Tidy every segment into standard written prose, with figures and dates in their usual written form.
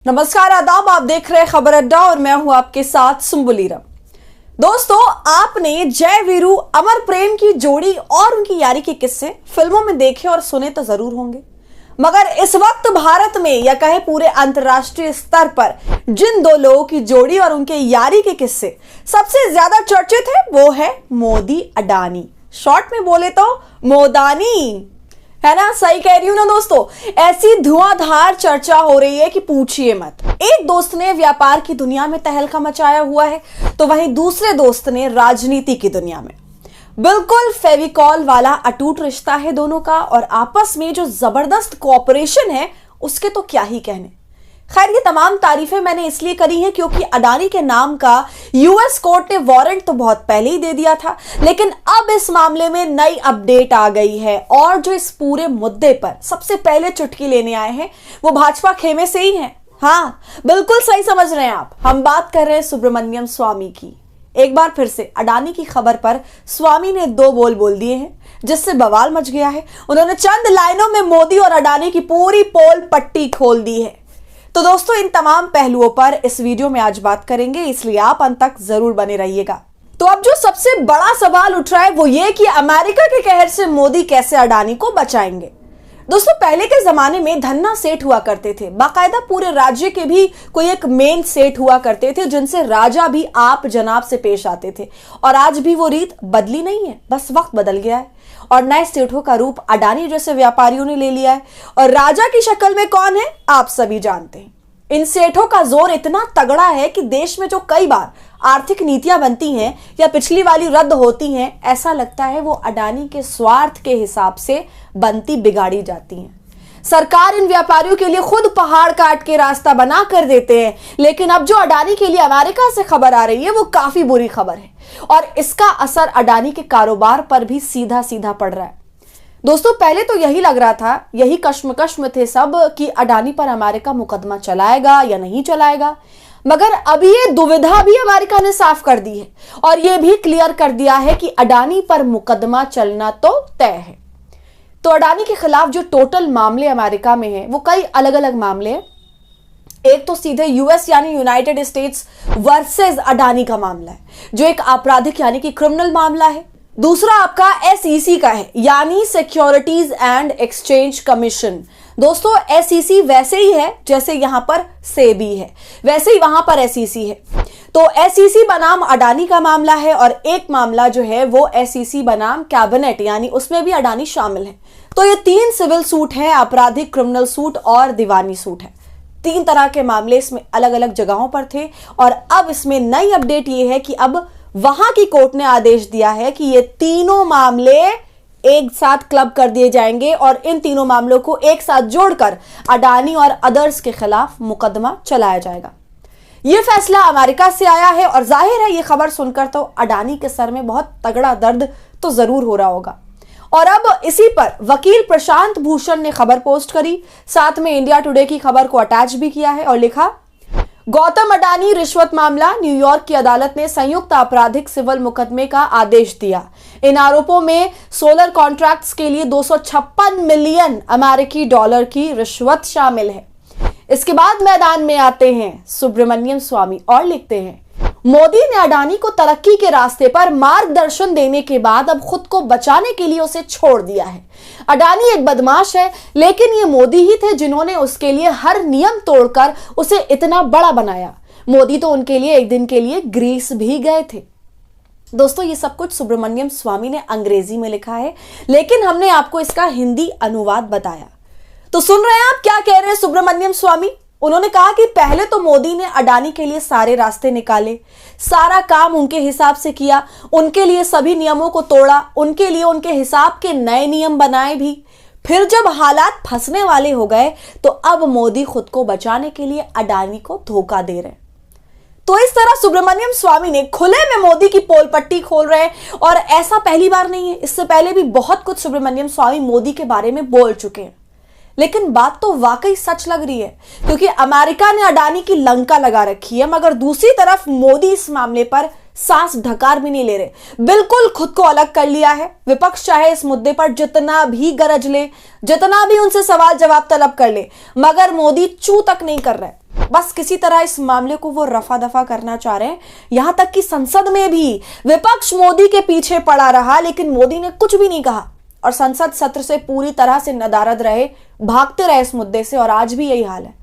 नमस्कार, आदाब। आप देख रहे हैं खबर अड्डा और मैं हूं आपके साथ सुम्बुलीरम। दोस्तों, आपने जय वीरू अमर प्रेम की जोड़ी और उनकी यारी के किस्से फिल्मों में देखे और सुने तो जरूर होंगे, मगर इस वक्त भारत में या कहे पूरे अंतर्राष्ट्रीय स्तर पर जिन दो लोगों की जोड़ी और उनके यारी के किस्से सबसे ज्यादा चर्चित है वो है मोदी अडानी। शॉर्ट में बोले तो मोदानी, है ना? सही कह रही हूं ना दोस्तों? ऐसी धुआंधार चर्चा हो रही है कि पूछिए मत। एक दोस्त ने व्यापार की दुनिया में तहलका मचाया हुआ है, तो वहीं दूसरे दोस्त ने राजनीति की दुनिया में। बिल्कुल फेविकॉल वाला अटूट रिश्ता है दोनों का, और आपस में जो जबरदस्त कोऑपरेशन है उसके तो क्या ही कहने। खैर, ये तमाम तारीफें मैंने इसलिए करी हैं क्योंकि अडानी के नाम का यूएस कोर्ट ने वारंट तो बहुत पहले ही दे दिया था, लेकिन अब इस मामले में नई अपडेट आ गई है। और जो इस पूरे मुद्दे पर सबसे पहले चुटकी लेने आए हैं वो भाजपा खेमे से ही हैं। हाँ, बिल्कुल सही समझ रहे हैं आप, हम बात कर रहे हैं सुब्रमण्यम स्वामी की। एक बार फिर से अडानी की खबर पर स्वामी ने दो बोल दिए हैं जिससे बवाल मच गया है। उन्होंने चंद लाइनों में मोदी और अडानी की पूरी पोल पट्टी खोल दी है। तो दोस्तों, इन तमाम पहलुओं पर इस वीडियो में आज बात करेंगे, इसलिए आप अंत तक जरूर बने रहिएगा। तो अब जो सबसे बड़ा सवाल उठ रहा है वो ये कि अमेरिका के कहर से मोदी कैसे अडानी को बचाएंगे। दोस्तों, पहले के जमाने में धन्ना सेठ हुआ करते थे, बाकायदा पूरे राज्य के भी कोई एक मेन सेठ हुआ करते थे जिनसे राजा भी आप जनाब से पेश आते थे। और आज भी वो रीत बदली नहीं है, बस वक्त बदल गया है और नए सेठों का रूप अडानी जैसे व्यापारियों ने ले लिया है। और राजा की शक्ल में कौन है आप सभी जानते हैं। इन सेठों का जोर इतना तगड़ा है कि देश में जो कई बार आर्थिक नीतियां बनती हैं या पिछली वाली रद्द होती हैं, ऐसा लगता है वो अडानी के स्वार्थ के हिसाब से बनती बिगाड़ी जाती हैं। सरकार इन व्यापारियों के लिए खुद पहाड़ काट के रास्ता बना कर देते हैं, लेकिन अब जो अडानी के लिए अमेरिका से खबर आ रही है वो काफी बुरी खबर है और इसका असर अडानी के कारोबार पर भी सीधा सीधा पड़ रहा है। दोस्तों, पहले तो यही लग रहा था, यही कश्मकश में थे सब कि अडानी पर अमेरिका मुकदमा चलाएगा या नहीं चलाएगा, मगर अब ये दुविधा भी अमेरिका ने साफ कर दी है और ये भी क्लियर कर दिया है कि अडानी पर मुकदमा चलना तो तय है। तो अडानी के खिलाफ जो टोटल मामले अमेरिका में हैं वो कई अलग अलग मामले हैं। एक तो सीधे यूएस यानी यूनाइटेड स्टेट्स वर्सेस अडानी का मामला है जो एक आपराधिक यानी कि क्रिमिनल मामला है। दूसरा आपका एसईसी का है यानी सिक्योरिटीज एंड एक्सचेंज कमीशन। दोस्तों, एसईसी वैसे ही है जैसे यहां पर सेबी है, वैसे ही वहां पर एसईसी है। तो एसईसी बनाम अडानी का मामला है और एक मामला जो है वो एसईसी बनाम कैबिनेट यानी उसमें भी अडानी शामिल है। तो ये तीन सिविल सूट है, आपराधिक, क्रिमिनल सूट और दीवानी सूट है। तीन तरह के मामले इसमें अलग अलग जगहों पर थे और अब इसमें नई अपडेट ये है कि अब वहां की कोर्ट ने आदेश दिया है कि ये तीनों मामले एक साथ क्लब कर दिए जाएंगे और इन तीनों मामलों को एक साथ जोड़कर अडानी और अदर्स के खिलाफ मुकदमा चलाया जाएगा। यह फैसला अमेरिका से आया है और जाहिर है ये खबर सुनकर तो अडानी के सर में बहुत तगड़ा दर्द तो जरूर हो रहा होगा। और अब इसी पर वकील प्रशांत भूषण ने खबर पोस्ट करी, साथ में इंडिया टुडे की खबर को अटैच भी किया है और लिखा, गौतम अडानी रिश्वत मामला, न्यूयॉर्क की अदालत ने संयुक्त आपराधिक सिविल मुकदमे का आदेश दिया। इन आरोपों में सोलर कॉन्ट्रैक्ट्स के लिए 256 मिलियन अमेरिकी डॉलर की रिश्वत शामिल है। इसके बाद मैदान में आते हैं सुब्रमण्यम स्वामी और लिखते हैं, मोदी ने अडानी को तरक्की के रास्ते पर मार्गदर्शन देने के बाद अब खुद को बचाने के लिए उसे छोड़ दिया है। अडानी एक बदमाश है, लेकिन ये मोदी ही थे जिन्होंने उसके लिए हर नियम तोड़कर उसे इतना बड़ा बनाया। मोदी तो उनके लिए एक दिन के लिए ग्रीस भी गए थे। दोस्तों, ये सब कुछ सुब्रमण्यम स्वामी ने अंग्रेजी में लिखा है, लेकिन हमने आपको इसका हिंदी अनुवाद बताया। तो सुन रहे हैं आप क्या कह रहे हैं सुब्रमण्यम स्वामी? उन्होंने कहा कि पहले तो मोदी ने अडानी के लिए सारे रास्ते निकाले, सारा काम उनके हिसाब से किया, उनके लिए सभी नियमों को तोड़ा, उनके लिए उनके हिसाब के नए नियम बनाए भी। फिर जब हालात फंसने वाले हो गए तो अब मोदी खुद को बचाने के लिए अडानी को धोखा दे रहे हैं। तो इस तरह सुब्रमण्यम स्वामी ने खुले में मोदी की पोल पट्टी खोल रहे हैं और ऐसा पहली बार नहीं है, इससे पहले भी बहुत कुछ सुब्रमण्यम स्वामी मोदी के बारे में बोल चुके हैं। लेकिन बात तो वाकई सच लग रही है क्योंकि अमेरिका ने अडानी की लंका लगा रखी है, मगर दूसरी तरफ मोदी इस मामले पर सांस ढकार भी नहीं ले रहे, बिल्कुल खुद को अलग कर लिया है। विपक्ष चाहे इस मुद्दे पर जितना भी गरज ले, जितना भी उनसे सवाल जवाब तलब कर ले, मगर मोदी चू तक नहीं कर रहा है। बस किसी तरह इस मामले को वो रफा दफा करना चाह रहे हैं। यहां तक कि संसद में भी विपक्ष मोदी के पीछे पड़ा रहा, लेकिन मोदी ने कुछ भी नहीं कहा और संसद सत्र से पूरी तरह से नदारद रहे, भागते रहे इस मुद्दे से। और आज भी यही हाल है।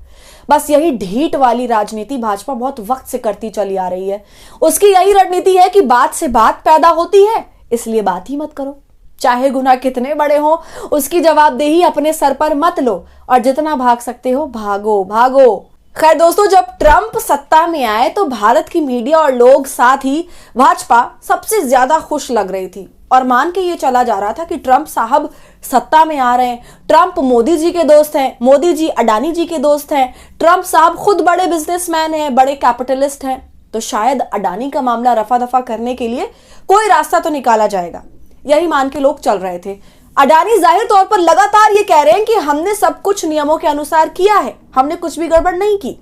बस यही ढीठ वाली राजनीति भाजपा बहुत वक्त से करती चली आ रही है। उसकी यही रणनीति है कि बात से बात पैदा होती है, इसलिए बात ही मत करो। चाहे गुनाह कितने बड़े हो, उसकी जवाबदेही अपने सर पर मत लो और जितना भाग सकते हो भागो भागो। खैर दोस्तों, जब ट्रंप सत्ता में आए तो भारत की मीडिया और लोग, साथ ही भाजपा सबसे ज्यादा खुश लग रही थी और मान के ये चला जा रहा था कि ट्रंप साहब सत्ता में आ रहे हैं, ट्रंप मोदी जी के दोस्त हैं, मोदी जी अडानी जी के दोस्त हैं, ट्रंप साहब खुद बड़े बिजनेसमैन हैं, बड़े कैपिटलिस्ट हैं, तो शायद अडानी का मामला रफा दफा करने के लिए कोई रास्ता तो निकाला जाएगा। यही मान के लोग चल रहे थे। अडानी जाहिर तौर पर लगातार ये कह रहे हैं कि हमने सब कुछ नियमों के अनुसार किया है, हमने कुछ भी गड़बड़ नहीं की।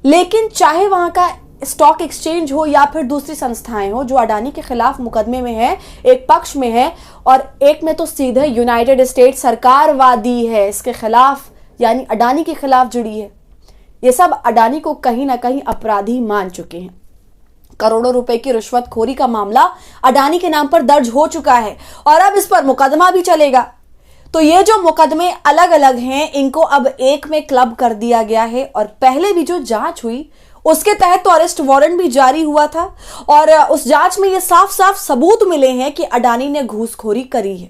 लेकिन चाहे वहां का स्टॉक एक्सचेंज हो या फिर दूसरी संस्थाएं हो जो अडानी के खिलाफ मुकदमे में है, एक पक्ष में है और एक में तो सीधे यूनाइटेड स्टेट सरकार वादी है इसके खिलाफ, यानी अडानी के खिलाफ जुड़ी है। ये सब अडानी को कहीं ना कहीं अपराधी मान चुके हैं। करोड़ों रुपए की रिश्वतखोरी का मामला अडानी के नाम पर दर्ज हो चुका है और अब इस पर मुकदमा भी चलेगा। तो ये जो मुकदमे अलग अलग हैं, इनको अब एक में क्लब कर दिया गया है और पहले भी जो जांच हुई उसके तहत तो अरेस्ट वारंट भी जारी हुआ था और उस जांच में ये साफ साफ सबूत मिले हैं कि अडानी ने घूसखोरी करी है।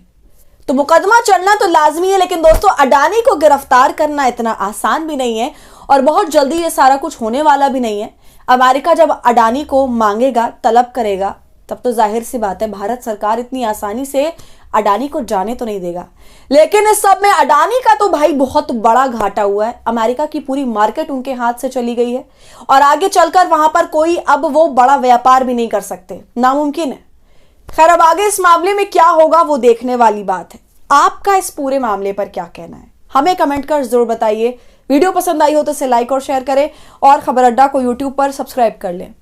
तो मुकदमा चलना तो लाजमी है, लेकिन दोस्तों अडानी को गिरफ्तार करना इतना आसान भी नहीं है और बहुत जल्दी ये सारा कुछ होने वाला भी नहीं है। अमेरिका जब अडानी को मांगेगा, तलब करेगा, तब तो जाहिर सी बात है भारत सरकार इतनी आसानी से अडानी को जाने तो नहीं देगा। लेकिन इस सब में अडानी का तो भाई बहुत बड़ा घाटा हुआ है। अमेरिका की पूरी मार्केट उनके हाथ से चली गई है और आगे चलकर वहां पर कोई अब वो बड़ा व्यापार भी नहीं कर सकते, नामुमकिन है। खैर, अब आगे इस मामले में क्या होगा वो देखने वाली बात है। आपका इस पूरे मामले पर क्या कहना है, हमें कमेंट कर जरूर बताइए। वीडियो पसंद आई हो तो इसे लाइक और शेयर करें और खबर अड्डा को यूट्यूब पर सब्सक्राइब कर लें।